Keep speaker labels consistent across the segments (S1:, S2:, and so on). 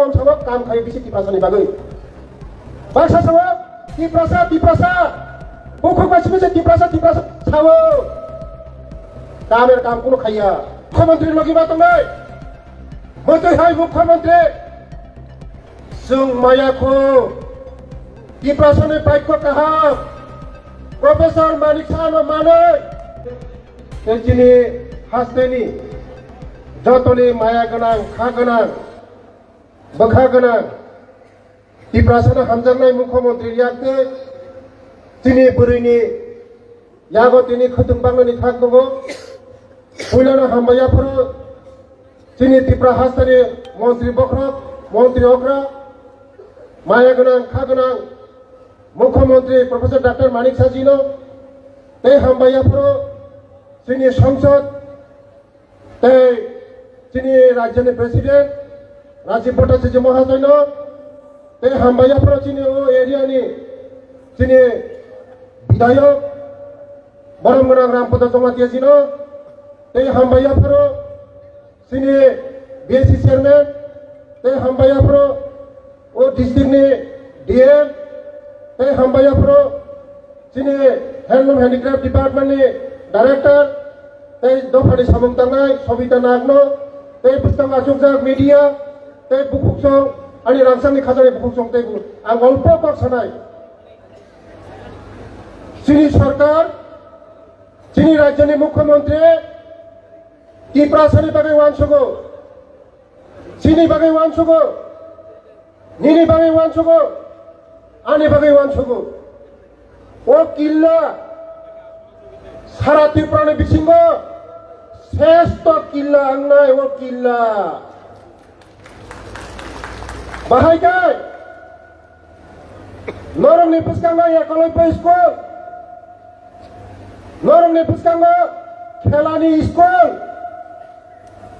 S1: कम सावक काम खायो बिसी तिप्रासानि बागै बाक्सा सावक तिप्रासा बुखुक मानसिबो जे तिप्रासा सावो कामेर काम कुनो खाया मुख्यमंत्री लगिबा तंनाय मतै हाय मुख्यमंत्री जों मायाखौ तिप्रासानि बाइकखौ काहाम प्रोफेसर मानिक सानो मानै दिनै हास्तेनि जतनि माया गोनां खा गोनां बखा गोनां तिप्रासानो हामजानाय मुख्यमंत्री याके दिनै बोरैनि यागो दिनै खोदोंबांनि थाख दङ बयलानो हामबायाफोर दिनै तिप्रा हास्तेनि मन्त्रि बख्रक मन्त्रि अख्रा माया गोनां खा गोनां मुख्यमंत्री प्रोफेसर डॉक्टर मानिक साजिनो ते हामबायाफोर जोंनि संसद ते जोंनि राज्यनि प्रेसिडेंट राजीव भट्टाचार्य महाशयनो ते हामबायाफोर जोंनि एरियानि जोंनि विधायक बरम गोनां रामपद जमातियाजिनो ते हामबायाफोर जोंनि बीएससी चेयरमैन ते हामबायाफोर ओ डिस्ट्रिक्टनि डीएम ते हामबायाफोर जोंनि हेन्डलूम हेन्डिक्राफ्ट डिपार्टमेंटनि डायरेक्टर ते दफानि सामुं दांनाय सबिता नागनो ते पुस्तक आचुकजाक मीडिया ते बुकुकसं आंनि रांसांनि खाजानि बुकुकसं ते आं अल्प बाक्सानाय जोंनि सरकार जोंनि राज्यनि मुख्यमंत्री तिप्रासानि बागै वानसुगो जोंनि बागै वानसुगो निनि बागै वानसुगो आंनि बागै वानसुगो ओ किल्ला सारा त्रिपुरानि बिथिङाव श्रेष्ठ किल्ला आंनाय ओ किल्ला बाहायगाय नरंनि फुसकांगाय एकलव्य स्कुल नरंनि फुसकांगा खेलानि स्कुल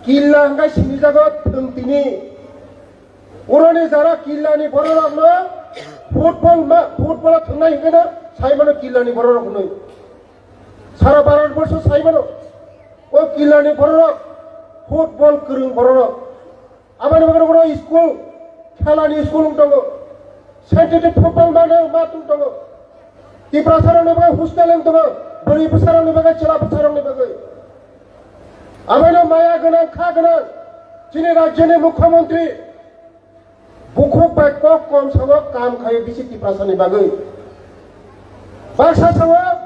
S1: किल्ला हांगाय सिंनि जागत थोंतिनि उरनि जारा किल्लानि बर'रावनो फुटबल थांनाय हिंगायनो साइमानो किल्लानि बर'रावनो सारा भारतवर्ष साइमानो ओ किल्लानि बर'राव फुटबल गोरों बर'राव आमानि बागै स्कुल खेलानि स्कुल दङ सेन्टिटिभ फुटबल मा दङ तिप्रासारावनि बागै हस्टेल दङ बोरै बोसारावनि बागै चेला बोसारावनि बागै आमानो माया गोनां खा गोनां जोंनि राज्यनि मुख्यमंत्री बुकुक बाइक कम सावक काम खायो बिसि तिप्रासानि बागै बाक्सा सावक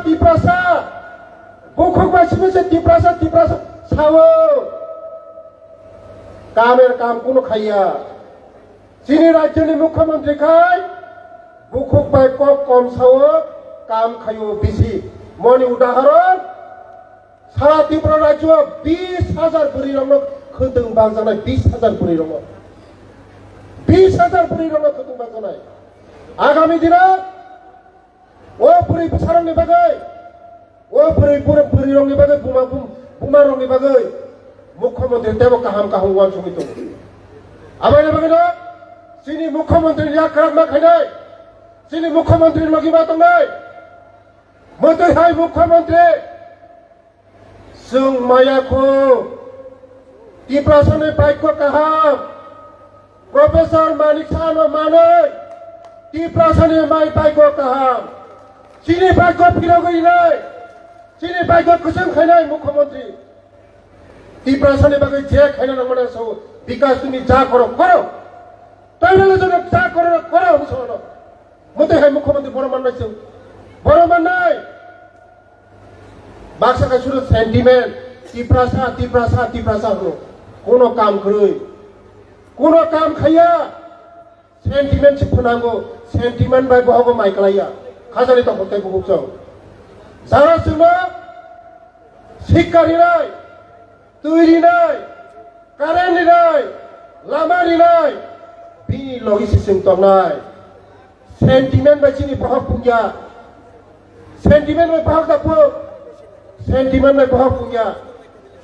S1: तिप्रासा बुकुक मानसिबो जे तिप्रासा सावो कामेर काम कुनो खाया जोंनि राज्यनि मुख्यमंत्री खाय बुकुक बाइक कम सावो काम खायो बिसि मनि उदाहरण सारा त्रिपुरा राज्य 20,000 बुरिरंनो खोदों बांजानाय 20,000 बुरिरंनो 20,000 बुरिरंनो खोदों बांजानाय आगामी दिनाव ओ बुरि बोसारंनि बागै ओ बुरिरंनि बागै बुमारंनि बागै मुख्यमंत्री तेबो काहाम वानसुङै दङ आमायनि बागैनो जोंनि मुख्यमंत्री याक्रामा खायनाय जोंनि मुख्यमंत्री लगिबा दंनाय मतै हाय मुख्यमंत्री जों मायाखौ तिप्रासानि बाइकखौ काहाम प्रोफेसर मानिक सानो मानै तिप्रासानि माइ बाइकखौ काहाम जोंनि बाइकखौ फिराव गैनाय जोंनि बाइकखौ कुसुम खायनाय मुख्यमंत्री तिप्रासानि बागै जे खायना नांगौ सौ विकास तुम जा करो तैनाले जों जा करो सनो मते हाय मुख्यमंत्री बर माननाय बाक्सा का सुरत सेंटिमेंट तिप्रासा हो कोनो काम करै कोनो काम खाया सेंटिमेंट से फनांगो सेंटिमेंट बाय बहागो माइकलाया खाजानि तो हते बुकसो जारा जोंनो शिक्षारिनाय तैरिनाय कारेन्टनिनाय लामानिनाय बिनि लगिस्टिक्स तंनाय सेंटिमेंट बाय जोंनि बहाग पुंया सेंटिमेंट बाय बहाग दापो सेंटिमेंट बाय बहाग पुंया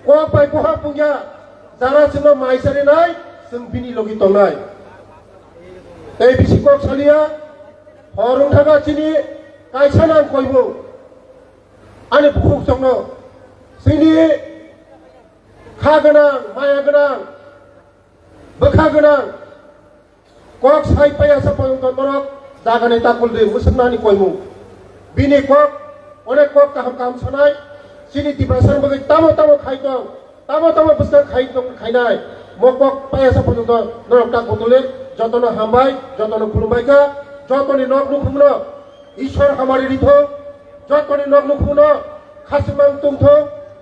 S1: कक बाय बहाग पुंया जारा जोंनो माइसारिनाय जों बिनि लगी तंनाय ए बिसिकक सालिया हरं थागा जोंनि कायसानां कयबो आंनि बुकुक संनो जोंनि खा गोनां माया गोनां बोखा गोनां kok sai paya sa payungton morok dagane takul de musnani koimu bini kok onek kok kaham kaham sanai sini ti pasar bagai tamo tamo buska khainai mokok paya sa payungton norok tak botole jotono hambai jotono khulumbai ka jotoni nok nukhumno ishor hamari ritho jotoni nok nukhumno khasimang tungtho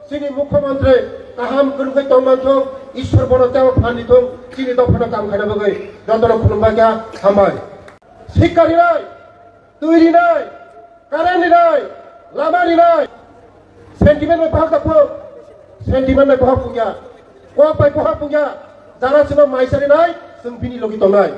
S1: sini মুখ্যমন্ত্রী kaham kunkai tongmantho ishor bono tamo phanito sini dofano kam khaina bagai jotono khulumbai ka hambai শিক্ষারি নাই তৈরি নাই current নাই Lamari নাই sentiment में bahag dapo sentimen में bahag punya ko pai bahag punya jara sino maisari nai sung bini logi tongnai